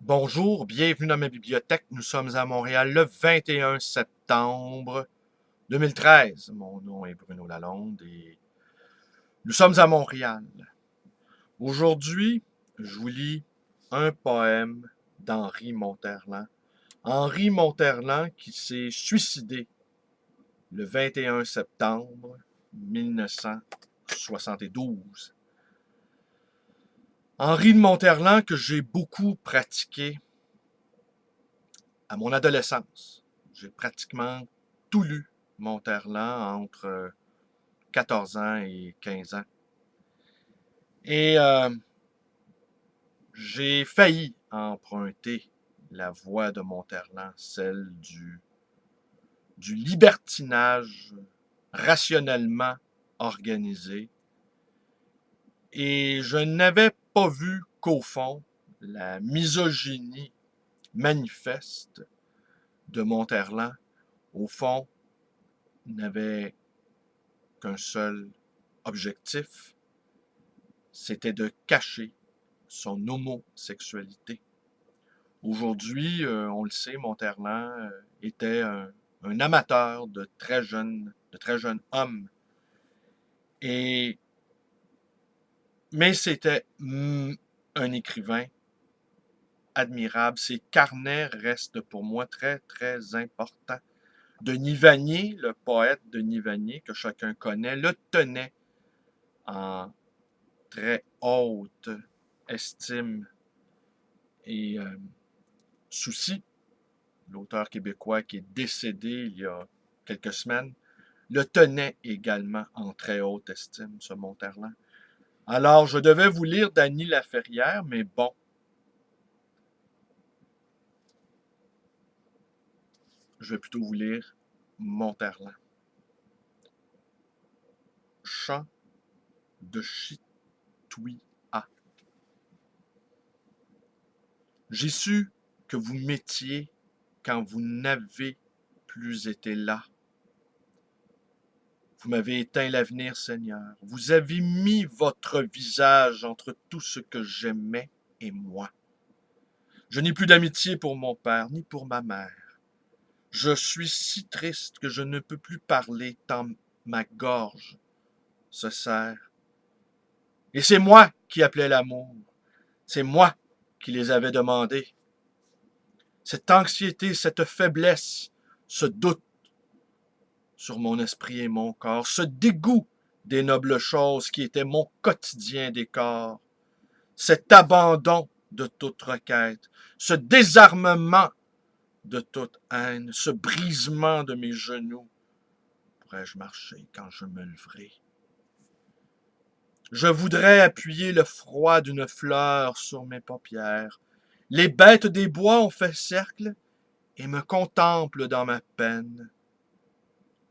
Bonjour, bienvenue dans ma bibliothèque. Nous sommes à Montréal le 21 septembre 2013. Mon nom est Bruno Lalonde et nous sommes à Montréal. Aujourd'hui, je vous lis un poème d'Henri Monterland. Henri Monterland qui s'est suicidé le 21 septembre 1972. Henri de Monterland que j'ai beaucoup pratiqué à mon adolescence. J'ai pratiquement tout lu Monterland entre 14 ans et 15 ans. Et j'ai failli emprunter la voie de Monterland, celle du libertinage rationnellement organisé. Et je n'avais pas vu qu'au fond, la misogynie manifeste de Monterland, au fond, n'avait qu'un seul objectif, c'était de cacher son homosexualité. Aujourd'hui, on le sait, Monterland était un amateur de très jeunes hommes. Et, mais c'était un écrivain admirable. Ses carnets restent pour moi très, très importants. Denis Vanier, le poète Denis Vanier, que chacun connaît, le tenait en très haute estime et souci. L'auteur québécois qui est décédé il y a quelques semaines, le tenait également en très haute estime, ce Monterland. Alors, je devais vous lire Dany Laferrière, mais bon. Je vais plutôt vous lire Monterland. Chant de Chitouia. J'ai su que vous m'étiez quand vous n'avez plus été là. Vous m'avez éteint l'avenir, Seigneur. Vous avez mis votre visage entre tout ce que j'aimais et moi. Je n'ai plus d'amitié pour mon père, ni pour ma mère. Je suis si triste que je ne peux plus parler tant ma gorge se serre. Et c'est moi qui appelais l'amour. C'est moi qui les avais demandés. Cette anxiété, cette faiblesse, ce doute sur mon esprit et mon corps, ce dégoût des nobles choses qui étaient mon quotidien décor, cet abandon de toute requête, ce désarmement de toute haine, ce brisement de mes genoux, pourrais-je marcher quand je me leverai? Je voudrais appuyer le froid d'une fleur sur mes paupières. Les bêtes des bois ont fait cercle et me contemplent dans ma peine.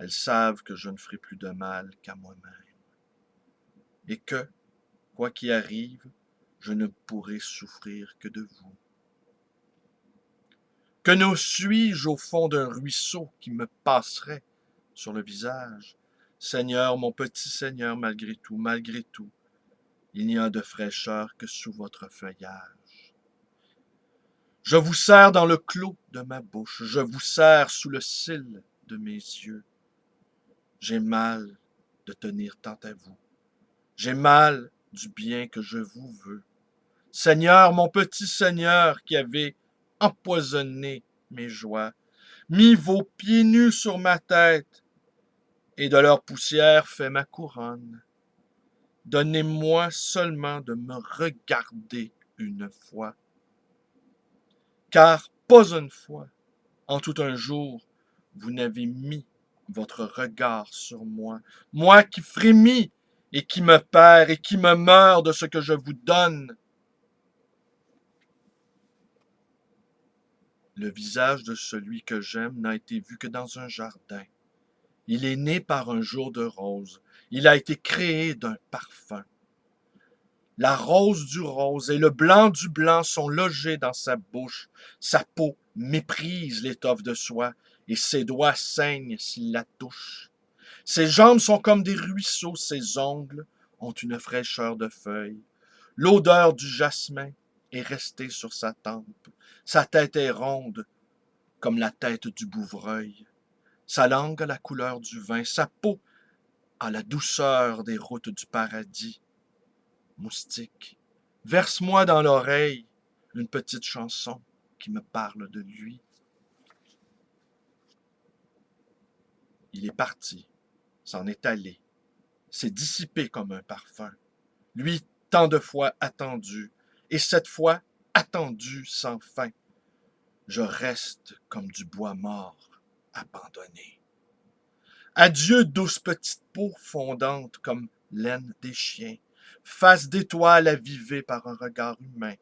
Elles savent que je ne ferai plus de mal qu'à moi-même. Et que, quoi qu'il arrive, je ne pourrai souffrir que de vous. Que ne suis-je au fond d'un ruisseau qui me passerait sur le visage? Seigneur, mon petit Seigneur, malgré tout, il n'y a de fraîcheur que sous votre feuillage. Je vous serre dans le clos de ma bouche, je vous serre sous le cil de mes yeux. J'ai mal de tenir tant à vous. J'ai mal du bien que je vous veux. Seigneur, mon petit Seigneur, qui avez empoisonné mes joies, mis vos pieds nus sur ma tête, et de leur poussière fait ma couronne. Donnez-moi seulement de me regarder une fois. Car pas une fois, en tout un jour, vous n'avez mis votre regard sur moi, moi qui frémis et qui me perds et qui me meurs de ce que je vous donne. Le visage de celui que j'aime n'a été vu que dans un jardin. Il est né par un jour de rose. Il a été créé d'un parfum. La rose du rose et le blanc du blanc sont logés dans sa bouche. Sa peau méprise l'étoffe de soie et ses doigts saignent s'il la touche. Ses jambes sont comme des ruisseaux, ses ongles ont une fraîcheur de feuilles. L'odeur du jasmin est resté sur sa tempe. Sa tête est ronde comme la tête du bouvreuil. Sa langue a la couleur du vin, sa peau a la douceur des routes du paradis. Moustique, verse-moi dans l'oreille une petite chanson qui me parle de lui. Il est parti, s'en est allé, s'est dissipé comme un parfum. Lui, tant de fois attendu, et cette fois attendu sans fin. Je reste comme du bois mort, abandonné. Adieu, douce petite peau fondante comme laine des chiens, face d'étoile avivée par un regard humain.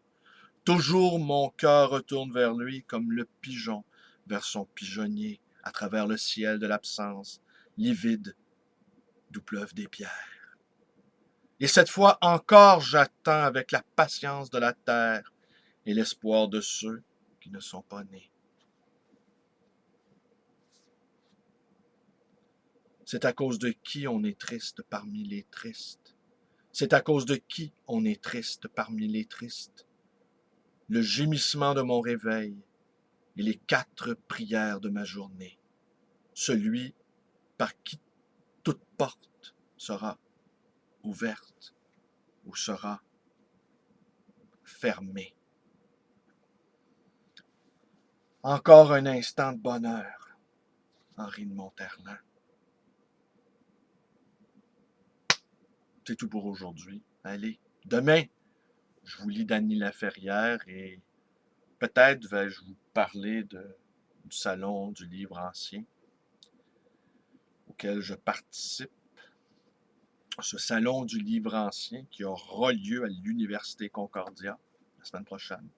Toujours mon cœur retourne vers lui comme le pigeon vers son pigeonnier, à travers le ciel de l'absence, livide, d'où pleuvent des pierres. Et cette fois encore j'attends avec la patience de la terre et l'espoir de ceux qui ne sont pas nés. C'est à cause de qui on est triste parmi les tristes. C'est à cause de qui on est triste parmi les tristes. Le gémissement de mon réveil et les 4 prières de ma journée. Celui par qui toute porte sera ouverte ou sera fermée. Encore un instant de bonheur, Henri de Monterland. C'est tout pour aujourd'hui. Allez, demain, je vous lis Dany Laferrière et peut-être vais-je vous parler du Salon du livre ancien auquel je participe. Ce Salon du livre ancien qui aura lieu à l'Université Concordia la semaine prochaine,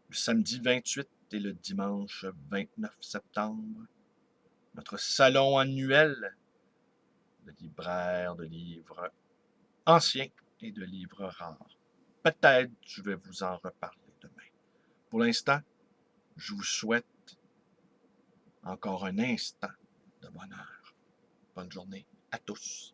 le samedi 28 et le dimanche 29 septembre. Notre salon annuel de libraires, de livres anciens et de livres rares. Peut-être je vais vous en reparler demain. Pour l'instant, je vous souhaite encore un instant de bonheur. Bonne journée à tous.